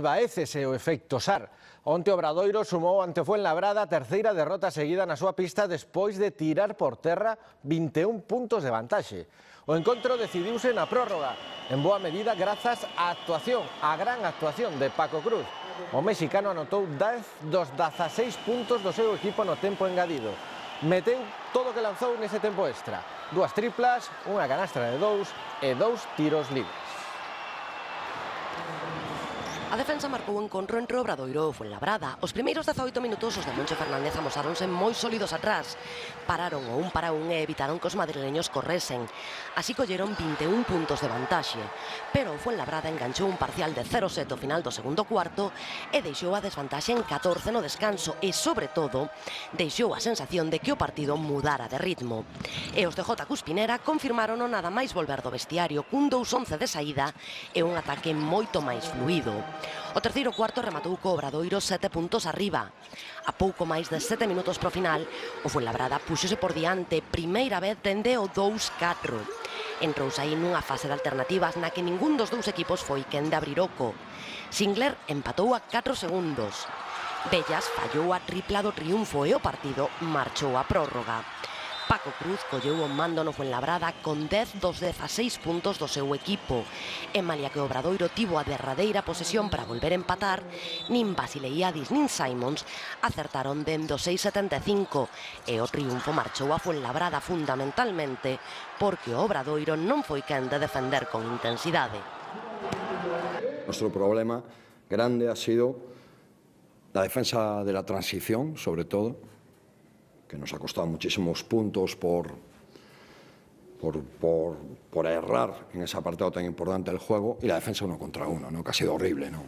esvaécese o efecto SAR. Onte Obradoiro sumou ante o Fuenlabrada a terceira derrota seguida na súa pista despois de tirar por terra 21 puntos de vantaxe. O encontro decidiuse na prórroga, en boa medida grazas á gran actuación de Paco Cruz. O mexicano anotou 10 dos 16 puntos do seu equipo no tempo engadido. Meteu todo o que lanzou nese tempo extra. 2 triplas, unha canastra de 2 e 2 tiros libres. A defensa marcou o encontro entre Obradoiro e Fuenlabrada. Os primeiros 18 minutos os de Moncho Fernández amosáronse moi sólidos atrás. Pararon o 1-1 e evitaron que os madrileños corresen. Así colleron 21 puntos de vantaxe. Pero o Fuenlabrada enganchou un parcial de 0-7 ao final do segundo cuarto e deixou a desvantaxe en 14 no descanso e, sobre todo, deixou a sensación de que o partido mudara de ritmo. E os de J. Cuspinera confirmaron o nada máis volver do vestiario cun 2-11 de saída e un ataque moito máis fluido. O terceiro cuarto rematou co Obradoiro 7 puntos arriba. A pouco máis de 7 minutos pro final, o Fuenlabrada puxose por diante, primeira vez dende o 2-4. Entrouse aí nunha fase de alternativas na que ningún dos dous equipos foi quen de abrir oco. Singler empatou a 4 segundos. Bellas fallou a tripla do triunfo e o partido marchou a prórroga. Paco Cruz colleu o mando no Fuenlabrada con 10 dos 16 puntos do seu equipo. E malia que o Obradoiro tivo a derradeira posesión para volver a empatar, nin Basileiadis nin Simons acertaron dende o 6,75 e o triunfo marchou a Fuenlabrada fundamentalmente porque o Obradoiro non foi quen de defender con intensidade. Nuestro problema grande ha sido la defensa de la transición, sobre todo, que nos ha costado muchísimos puntos por errar en ese apartado tan importante del juego, y la defensa 1 contra 1, ¿no? Que ha sido horrible, ¿no?